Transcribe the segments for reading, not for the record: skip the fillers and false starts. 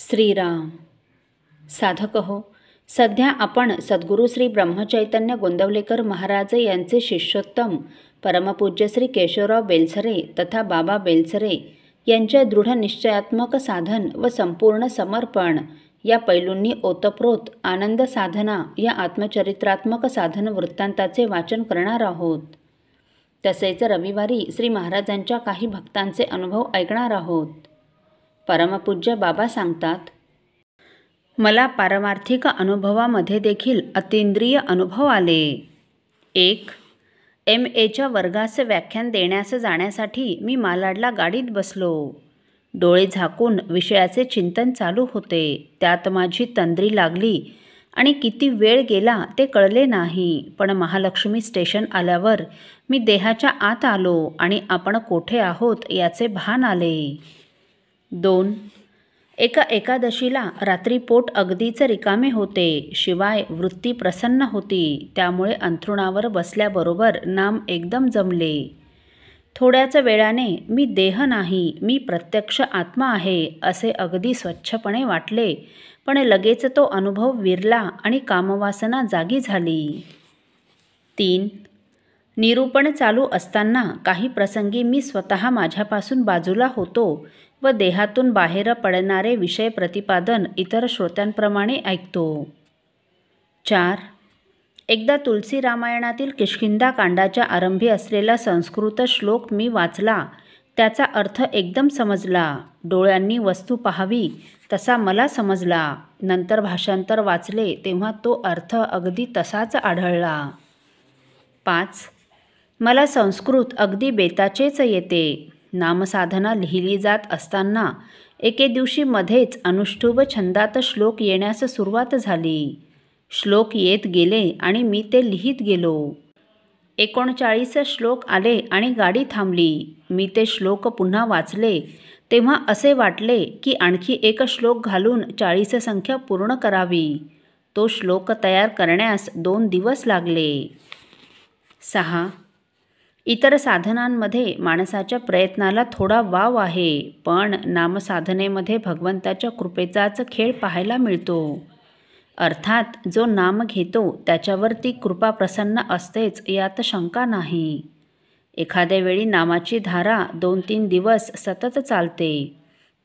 श्रीराम. साधक हो, सध्या आपण सद्गुरू श्री ब्रह्मचैतन्य गोंदवलेकर महाराज यांचे शिष्योत्तम परमपूज्य श्री केशवराव बेलसरे तथा बाबा बेलसरे यांच्या दृढ निश्चयात्मक साधन व संपूर्ण समर्पण या पैलूंनी ओतप्रोत आनंद साधना या आत्मचरित्रात्मक साधन वृत्तांताचे वाचन करणार आहोत. तसेच रविवारी श्री महाराजांच्या काही भक्तांचे अनुभव ऐकणार आहोत. परमपूज्य बाबा सांगतात, मला पारमार्थिक अनुभवामध्ये देखील अतींद्रिय अनुभव आले. 1. MAच्या वर्गास व्याख्यान देण्यास जाण्यासाठी मी मालाडला गाडीत बसलो. डोळे झाकून विषयाचे चिंतन चालू होते. त्यात माझी तंद्री लागली आणि किती वेळ गेला ते कळले नाही. पण महालक्ष्मी स्टेशन आल्यावर मी देहाच्या आत आलो आणि आपण कोठे आहोत याचे भान आले. 2. एका एकादशीला रात्री पोट अगदीच रिकामे होते. शिवाय वृत्ती प्रसन्न होती. त्यामुळे अंथरुणावर बसल्याबरोबर नाम एकदम जमले. थोड्याच वेळाने मी देह नाही, मी प्रत्यक्ष आत्मा आहे असे अगदी स्वच्छपणे वाटले. पण लगेच तो अनुभव विरला आणि कामवासना जागी झाली. 3. निरूपण चालू असताना काही प्रसंगी मी स्वतः माझ्यापासून बाजूला होतो व देहातून बाहेर पडणारे विषय प्रतिपादन इतर श्रोत्यांप्रमाणे ऐकतो. 4. एकदा तुलसी रामायणातील किष्किंधा कांडाच्या आरंभी असलेला संस्कृत श्लोक मी वाचला. त्याचा अर्थ एकदम समजला. डोळ्यांनी वस्तू पाहावी तसा मला समजला. नंतर भाषांतर वाचले तेव्हा तो अर्थ अगदी तसाच आढळला. 5. मला संस्कृत अगदी बेताचेच येते. नामसाधना लिहिली जात असताना एके दिवशी मध्येच अनुष्ठुभ छंदात श्लोक येण्यास सुरुवात झाली. श्लोक येत गेले आणि मी ते लिहित गेलो. 39 श्लोक आले आणि गाडी थांबली. मी ते श्लोक पुन्हा वाचले तेव्हा असे वाटले की आणखी एक श्लोक घालून 40 संख्या पूर्ण करावी. तो श्लोक तयार करण्यास 2 दिवस लागले. 6. इतर साधनांमध्ये माणसाच्या प्रयत्नाला थोडा वाव आहे, पण नामसाधनेमध्ये भगवंताच्या कृपेचाच खेळ पाहायला मिळतो. अर्थात जो नाम घेतो त्याच्यावर ती कृपा प्रसन्न असतेच यात शंका नाही. एखाद्या वेळी नामाची धारा 2-3 दिवस सतत चालते.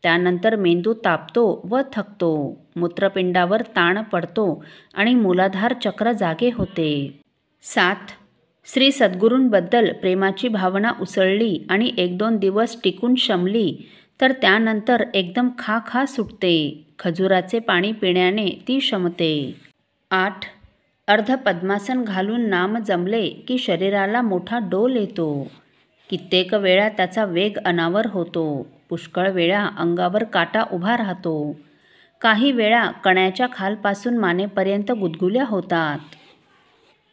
त्यानंतर मेंदू तापतो व थकतो. मूत्रपिंडावर ताण पडतो आणि मूलाधार चक्र जागे होते. 7. श्री सद्गुरूंबद्दल प्रेमाची भावना उसळली आणि 1-2 दिवस टिकून शमली तर त्यानंतर एकदम खा खा सुटते. खजुराचे पाणी पिण्याने ती शमते. 8. अर्ध पद्मासन घालून नाम जमले की शरीराला मोठा डोल येतो. कित्येक वेळा त्याचा वेग अनावर होतो. पुष्कळ वेळा अंगावर काटा उभा राहतो. काही वेळा कण्याच्या खालपासून मानेपर्यंत गुदगुल्या होतात.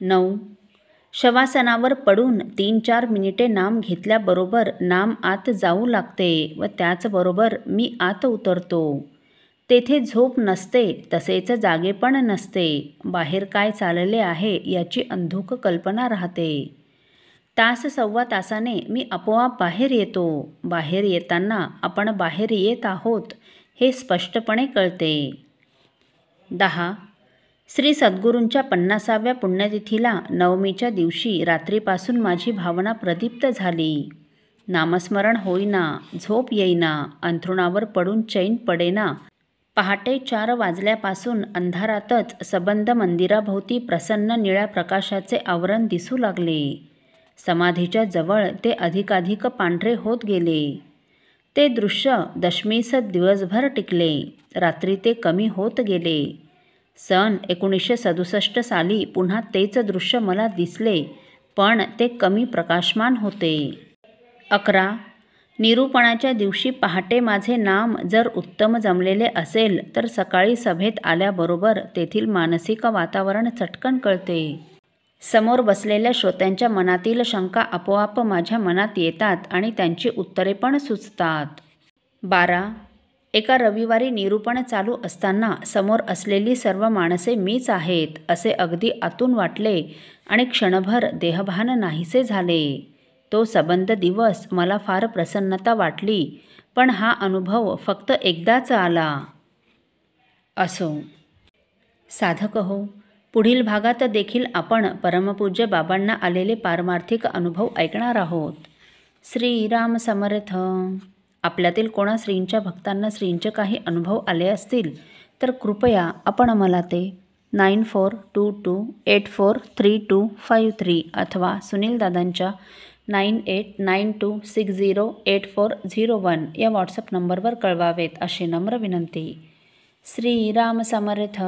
9. शवासनावर पडून 3-4 मिनिटे नाम घेतल्याबरोबर नाम आत जाऊ लागते व त्याचबरोबर मी आत उतरतो. तेथे झोप नसते, तसेच जागेपण नसते. बाहेर काय चालले आहे याची अंधुक कल्पना राहते. तास सव्वा तासाने मी आपोआप बाहेर येतो. बाहेर येताना आपण बाहेर येत आहोत हे स्पष्टपणे कळते. 10. श्री सद्गुरूंच्या 50व्या पुण्यतिथीला नवमीच्या दिवशी रात्रीपासून माझी भावना प्रदीप्त झाली. नामस्मरण होईना, झोप येईना, अंथरुणावर पडून चैन पडेना. पहाटे 4 वाजल्यापासून अंधारातच सबंध मंदिराभोवती प्रसन्न निळ्या प्रकाशाचे आवरण दिसू लागले. समाधीच्या जवळ ते अधिकाधिक पांढरे होत गेले. ते दृश्य दशमीस दिवसभर टिकले. रात्री ते कमी होत गेले. सन 1967 साली पुन्हा तेच दृश्य मला दिसले, पण ते कमी प्रकाशमान होते. 11. निरूपणाच्या दिवशी पहाटे माझे नाम जर उत्तम जमलेले असेल तर सकाळी सभेत आल्याबरोबर तेथील मानसिक वातावरण चटकन कळते. समोर बसलेल्या श्रोत्यांच्या मनातील शंका आपोआप माझ्या मनात येतात आणि त्यांची उत्तरे पण सुचतात. 12. एका रविवारी निरूपण चालू असताना समोर असलेली सर्व माणसे मीच आहेत असे अगदी आतून वाटले आणि क्षणभर देहभान नाहीसे झाले. तो सबंध दिवस मला फार प्रसन्नता वाटली, पण हा अनुभव फक्त एकदाच आला. असो. साधक हो, पुढील भागात देखील आपण परमपूज्य बाबांना आलेले पारमार्थिक अनुभव ऐकणार आहोत. श्रीराम समर्थ. आपल्यातील कोणा श्रींच्या भक्तांना श्रींचे काही अनुभव आले असतील तर कृपया आपण मला ते 9422843253 अथवा सुनील दादांच्या 9892608401 या व्हॉट्सअप नंबरवर कळवावेत अशी नम्र विनंती. श्रीराम समर्थ.